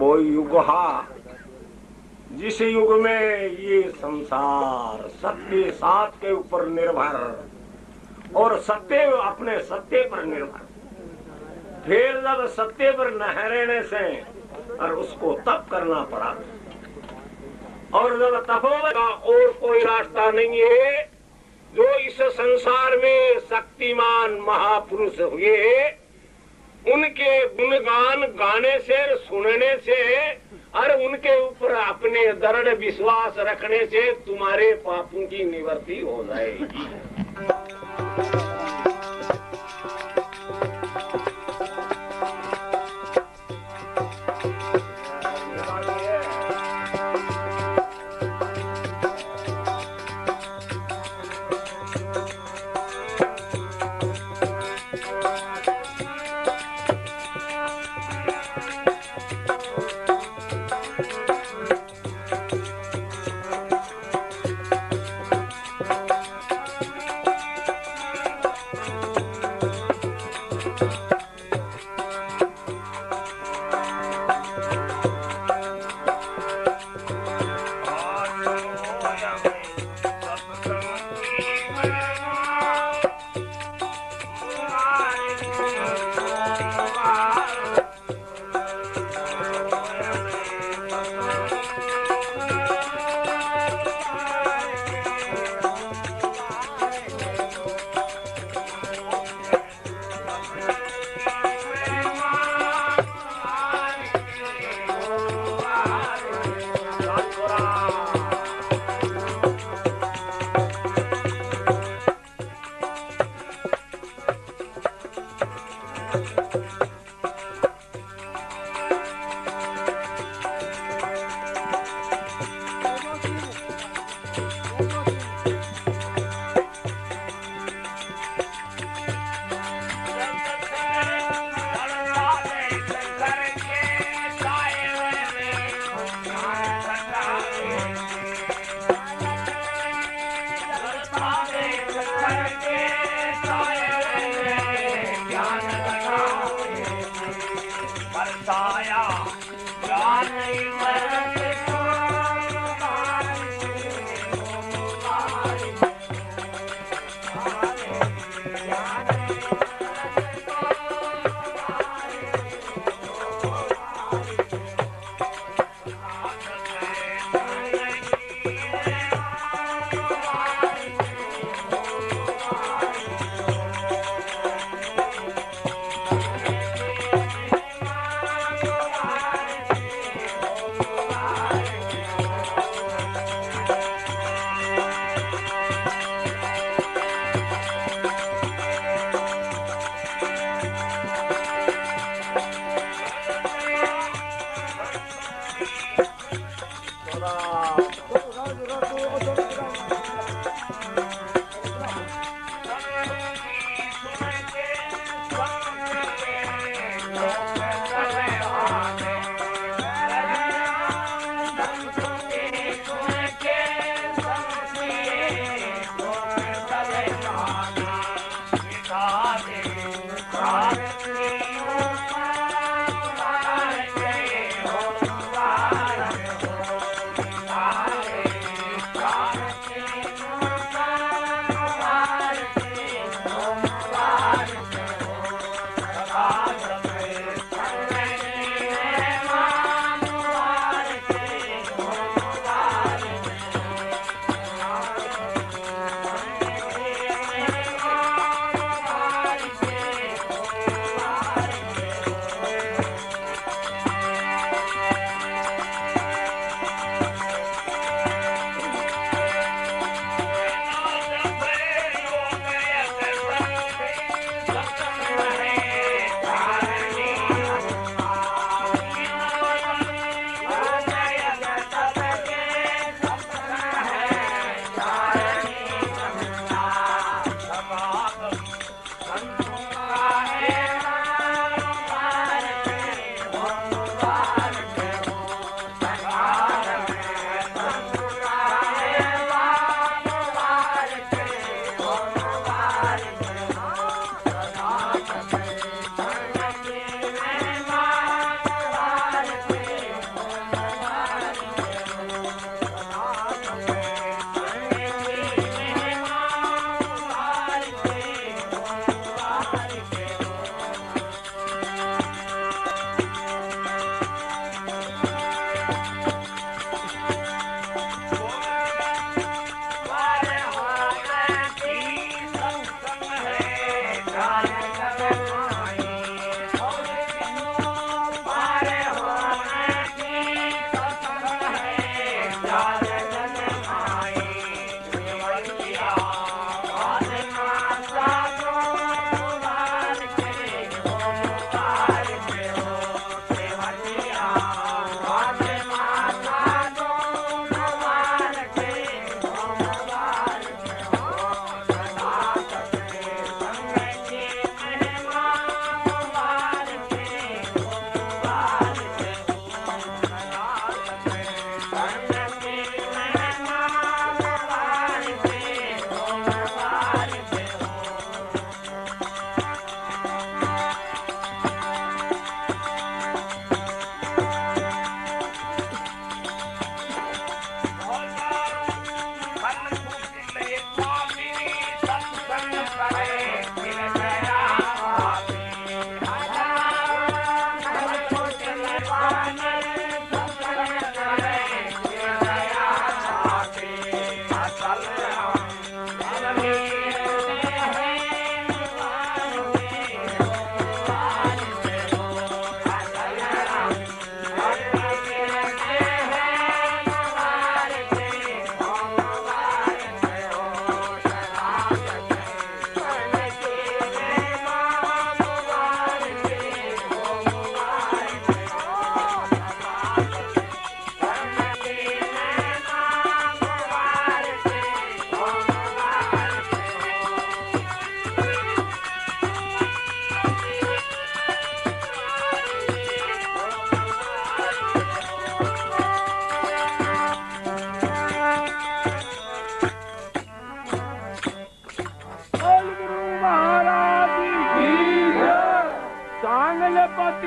कोई युग हा जिस युग में ये संसार सत्य सात के ऊपर निर्भर और सत्य अपने सत्य पर निर्भर, फिर जब सत्य पर न रहने से और उसको तप करना पड़ा, और जब तपोवन का और कोई रास्ता नहीं है, जो इस संसार में शक्तिमान महापुरुष हुए उनके गुणगान गाने से सुनने से और उनके ऊपर अपने दृढ़ विश्वास रखने से तुम्हारे पापों की निवृत्ति हो जाएगी।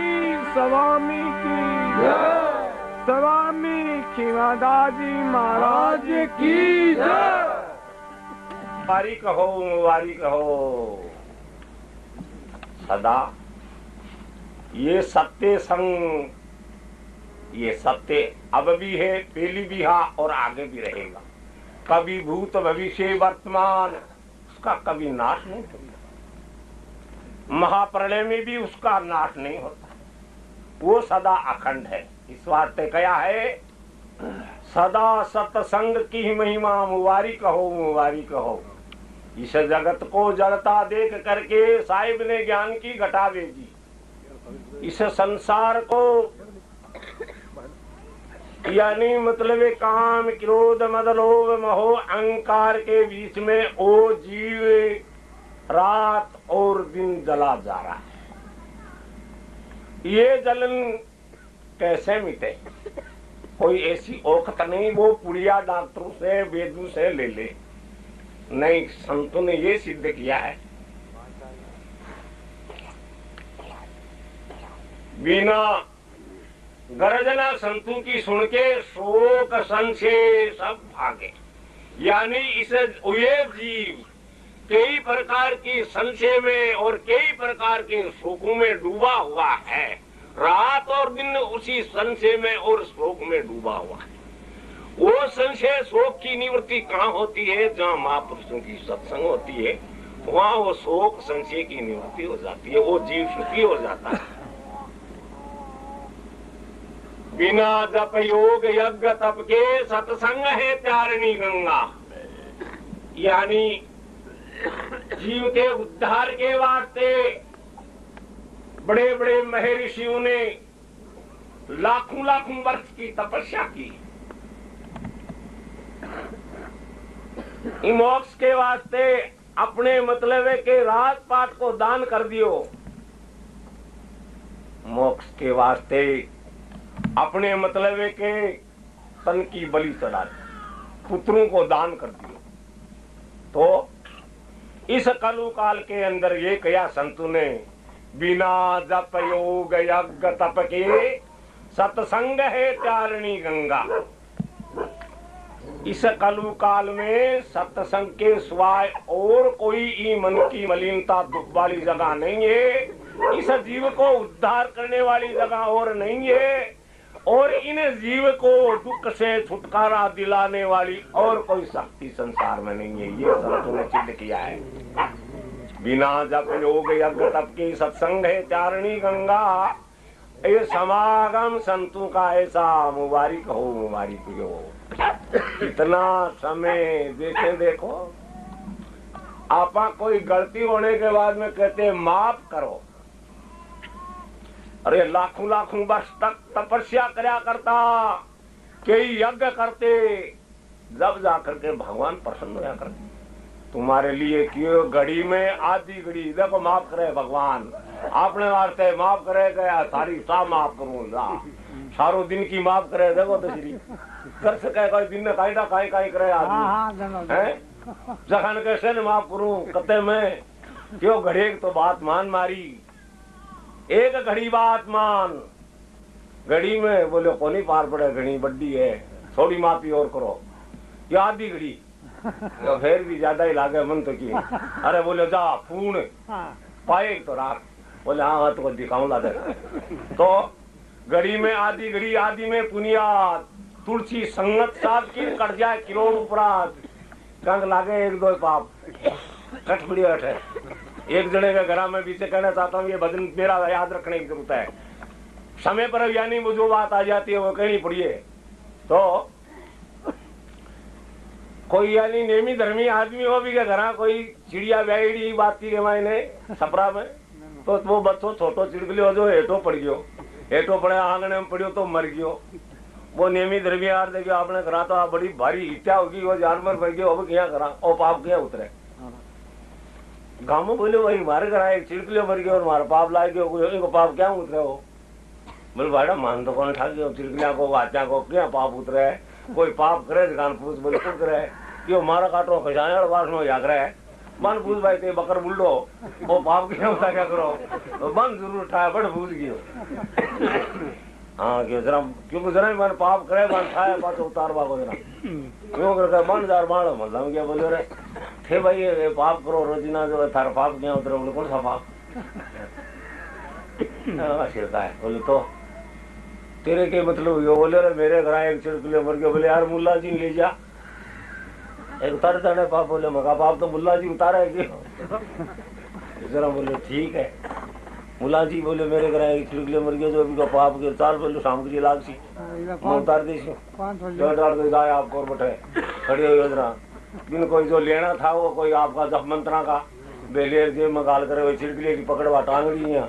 की स्वामी की स्वामी खीमादाजी महाराज की मुबारक हो, मुबारक हो। सदा ये सत्य संग, ये सत्य अब भी है, पहली भी है और आगे भी रहेगा। कभी भूत भविष्य वर्तमान उसका कभी नाश नहीं होता। महाप्रलय में भी उसका नाश नहीं होता, वो सदा अखंड है। इस वास्ते क्या है, सदा सत्संग की महिमा मुबारक हो, मुबारक हो। इस जगत को जड़ता देख करके साहिब ने ज्ञान की घटा भेजी। इस संसार को यानी मतलब काम क्रोध मद लोभ मोह अहंकार के बीच में वो जीव रात और दिन जला जा रहा है। ये जलन कैसे मिटे? कोई ऐसी औखत नहीं वो पुड़िया डॉक्टरों से वेदों से ले ले, नहीं। संतों ने ये सिद्ध किया है, बिना गर्जना संतों की सुन के शोक संशय सब भागे। यानी इसे ये जीव कई प्रकार की संशय में और कई प्रकार के शोकों में डूबा हुआ है। रात और दिन उसी संशय में और शोक में डूबा हुआ है। वो संशय शोक की निवृत्ति कहाँ होती है? जहाँ महापुरुषों की सत्संग होती है, वहाँ वो शोक संशय की निवृत्ति हो जाती है, वो जीव सुखी हो जाता है। बिना जप योग यज्ञ तप के सत्संग है त्यारिणी गंगा। यानी जीव के उद्धार के वास्ते बड़े बड़े महर्षियों ने लाखों लाखों वर्ष की तपस्या की। मोक्ष के वास्ते अपने मतलब के राजपाट को दान कर दियो। मोक्ष के वास्ते अपने मतलब के तन की बलि चढ़ा दी, पुत्रों को दान कर दियो। तो इस कलु काल के अंदर ये कया संतों ने, बिना जप योग यज्ञ तप के सत्संग है त्यारिणी गंगा। इस कलु काल में सत्संग के सिवाय और कोई मन की मलिनता दुख वाली जगह नहीं है। इस जीव को उद्धार करने वाली जगह और नहीं है, और इन जीव को दुख से छुटकारा दिलाने वाली और कोई शक्ति संसार में नहीं है। ये संतों ने सिद्ध किया है। बिना जप योग यज्ञ तप की सत्संग है त्यारिणी गंगा। ये समागम संतों का ऐसा मुबारक हो, मुबारक हो। इतना समय जैसे देखो, आपा कोई गलती होने के बाद में कहते माफ करो। अरे लाखों लाखों वर्ष तक तपस्या करया करता, कई यज्ञ करते, जब जाकर के भगवान प्रसन्न होया करते। तुम्हारे लिए क्यों घड़ी में आधी घड़ी देखो माफ करे भगवान, आपने वास्ते माफ करे गया, सारी सा माफ करूंगा, सारो दिन की माफ करे। देखो तो श्री कर सके कोई दिन में काई ना काई करे आदमी है, जखन कैसे न माफ करूं कते में क्यों घड़ी तो बात मान मारी। एक घड़ी बात मान, घड़ी में बोले कोनी पार पड़े, घड़ी बड्डी है, थोड़ी माफी और करो। ये आधी घड़ी तो फिर भी ज्यादा ही लागे मन तो की। अरे बोले जा पूर्ण पाए तो राख, बोले हाँ तो दिखाऊंगा दे। तो घड़ी में आधी घड़ी, आधी में पुनिया तुलसी संगत साथ की कट जाए किलोड़ उपराध कंग लागे एक दो पाप कट बड़ी है। एक जने के घर में बीच कहना चाहता हूँ, ये भजन मेरा याद रखने की जरूरत है। समय पर यानी वो जो बात आ जाती है वो कहनी पड़ी है। तो कोई यानी नेमी धर्मी आदमी हो भी के घर कोई चिड़िया व्याड़ी बाती के मायने छपरा में, तो वो बच्चों छोटो चिड़कलियो जो हेठो पड़ गयो, हेठो पड़े आंगने में पड़ियो तो मर गयो। वो नेमी धर्मी यार देखियो आपने करा तो बड़ी भारी इच्छा होगी, वो जानवर मर गयो, अब क्या करा, और पाप क्या उतरे। गाँव में बोले वही मारे करा एक चिड़कलियो मर गयो और मारा पाप लाए गयो, इनको पाप क्या उतरे हो? बोले भाड़ा मान तो कौन ठा गयो, चिड़कलिया को वाचा को क्या पाप उतरे है? कोई पाप करे कान पूछ बोले खुद करे, क्यों मारा काटो खजाने वास में जाग रहा है। मन पूछ भाई ते बकर बुल्डो वो पाप क्या होता क्या करो तो मन जरूर उठाया बड़ भूल गयो हाँ कि जरा क्योंकि जरा मन पाप करे मन खाए बात उतार बागो जरा क्यों कर मन जार मारो मतलब क्या बोले रे थे भाई ये पाप करो रोजीना जो थारा पाप क्या उतरे बोले कौन सा पाप छिड़का है बोले तो तेरे के मतलब ये बोले रे मेरे घर एक छिड़कले मर गए बोले यार मुल्ला जी ले जा एक उतार चढ़े पाप बोले मगा पाप तो मुल्ला जी उतारा है क्यों जरा बोले ठीक है मुल्ला जी बोले मेरे घर एक छिड़कले मर गए जो अभी का पाप के चार बोले शाम के लिए लाग सी मैं उतार दी गाय आपको बैठे खड़ी हुई जरा बिन कोई जो लेना था वो कोई आपका जप मंत्रा का बेलेर जे मगाल करे वही छिड़कले की पकड़वा टांगड़ी है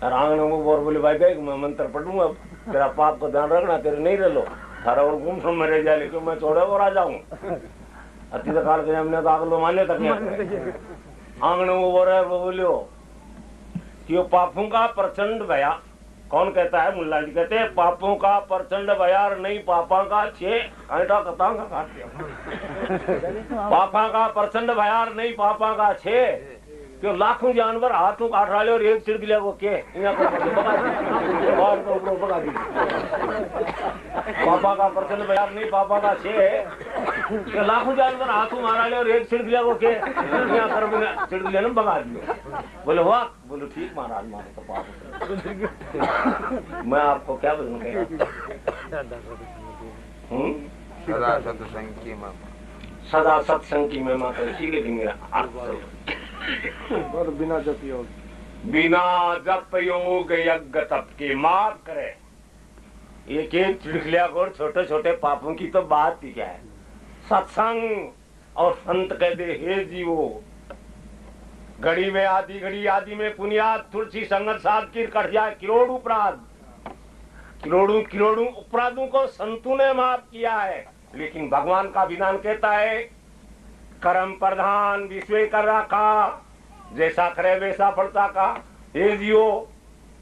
और आंगन में बोर बोले भाई गए मैं मंत्र पढ़ूंगा तेरा पाप का ध्यान रखना तेरे नहीं रह लो थारा और गुम सुन मरे जाए लेकिन मैं छोड़े और आ जाऊँ अति तो काल के हमने तो आगलो माने तक आंगन में बोल रहे वो बोलियो कि वो पापों का प्रचंड भया कौन कहता है मुल्ला जी कहते हैं पापों का प्रचंड भयार नहीं पापा का छे आटा कतांग का काट दिया पापा का प्रचंड भयार नहीं पापा का छे क्यों लाखों जानवर हाथों काट रहा और एक छिड़क लिया को के बगा दी पापा का प्रचंड भयार नहीं पापा का छे लाखों जानवर हाथों मारा ले और एक छिड़क लिया को के छिड़क लिया ना भगा दियो बोले वाह बोलो ठीक महाराज मारे तो पाप मैं आपको क्या बोलूँ सदा सत्संग की महिमा तो इसीलिए भी मेरा अर्थ और बिना जप योग यज्ञ तप के माफ करे एक एक छिड़कलिया को छोटे छोटे पापों की तो बात ही क्या है सत्संग और संत कह दे हे जीवो घड़ी में आदि में पुनियाद तुलसी संगत साध की कट जाए करोड़ अपराध करोड़ों अपराधों को संतों ने माफ किया है लेकिन भगवान का विधान कहता है कर्म प्रधान विश्व कर रखा जैसा करे वैसा फलता का हे जियो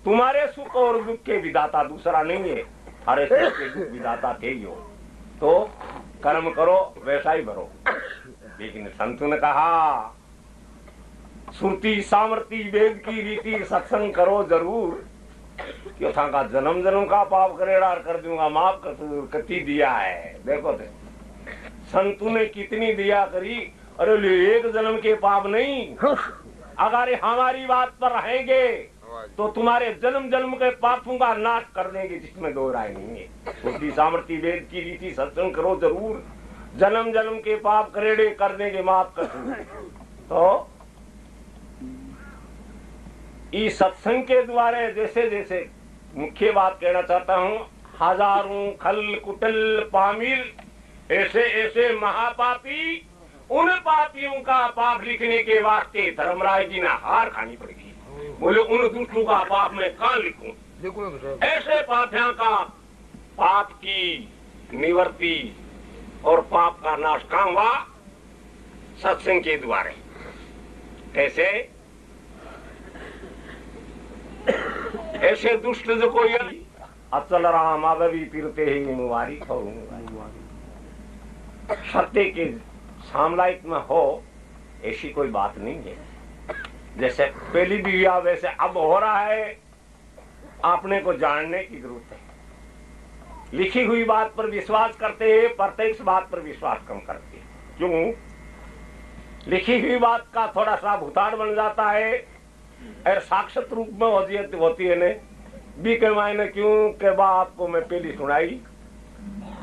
तुम्हारे सुख और दुख के विधाता दूसरा नहीं है हरे सुख के दुख विधाता थे यो तो कर्म करो वैसा ही भरो लेकिन संतों ने कहा श्रुति सामर्थ्य वेद की रीति सत्संग करो जरूर क्यों था का जन्म का पाप करेड़ा कर दूंगा माफ कर दिया है देखो थे संतों ने कितनी दिया करी अरे एक जन्म के पाप नहीं अगर हमारी बात पर रहेंगे तो तुम्हारे जन्म जन्म के पापों का नाश कर देंगे जिसमें दो राय नहीं है उसकी सामर्थ्य वेद की रीति सत्संग करो जरूर जन्म जन्म के पाप करेड़े कर देंगे माफ कर तो इस सत्संग के द्वारा जैसे जैसे मुख्य बात कहना चाहता हूँ हजारों खल कुटल पामिल ऐसे ऐसे महापापी उन पापियों का पाप लिखने के वास्ते धर्मराज जी ने हार खानी पड़ेगी बोले उन दुष्टों का पाप मैं कहाँ लिखूं ऐसे पापियों का पाप की निवृत्ति और पाप का नाश कहाँ हुआ सत्संग के द्वारा कैसे ऐसे दुष्ट जो कोई अचल राम आगे फिरते ही मुबारी सत्य के सामलाइट में हो ऐसी कोई बात नहीं है जैसे पहली भी हुआ वैसे अब हो रहा है आपने को जानने की जरूरत है लिखी हुई बात पर विश्वास करते हैं प्रत्यक्ष बात पर विश्वास कम करते हैं क्यों लिखी हुई बात का थोड़ा सा भूताड़ बन जाता है और साक्षात रूप में होती है ने बी के मायने क्यों के बाद आपको मैं पहली सुनाई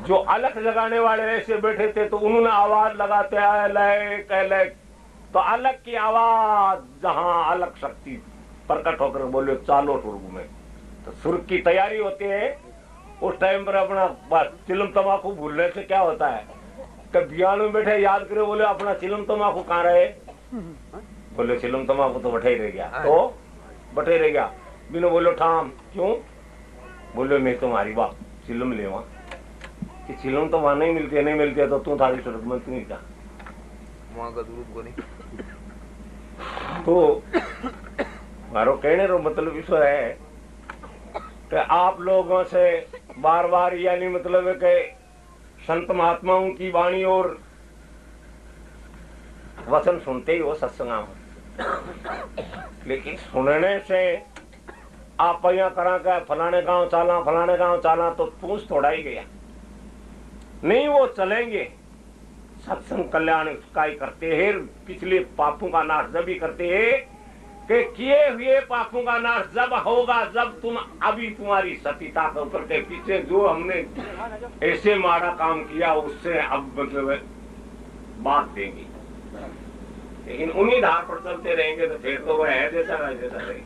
जो अलग लगाने वाले ऐसे बैठे थे तो उन्होंने आवाज लगाते आए लय तो अलग की आवाज जहां अलग शक्ति प्रकट होकर बोले चालो सुर्ग में तो सुर्ग की तैयारी होती है उस टाइम पर अपना चिलम तमाकू भूलने से क्या होता है कि बियान में बैठे याद करे बोले अपना चिलम तमाकू कहाँ रहे बोले चिलम तमाकू तो बैठे ही रह गया तो बैठे रह गया बिना बोलो ठाम क्यों बोले मैं तुम्हारी बात चिलम ले कि चिलम तो वहां नहीं मिलती है तो तू थारी सुरत में तू ही जा वहां का दूर को नहीं तो मारो कहने रो मतलब इस है कि आप लोगों से बार बार यानी मतलब है कि संत महात्माओं की वाणी और वचन सुनते ही वो सत्संग में, लेकिन सुनने से आप यहाँ करा के फलाने गांव चाला तो पूछ थोड़ा ही गया नहीं। वो चलेंगे सत्संग कल्याण का ही करते हैं, पिछले पापों का नाश जब ही करते हैं कि किए हुए पापों का नाश जब होगा जब तुम अभी तुम्हारी सतीता के ऊपर के पीछे जो हमने ऐसे माड़ा काम किया उससे अब मतलब बात देंगी, लेकिन उन्हीं धार पर चलते रहेंगे तो फिर तो वह है जैसा रहे।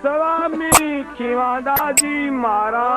स्वामी खिवादाजी महाराज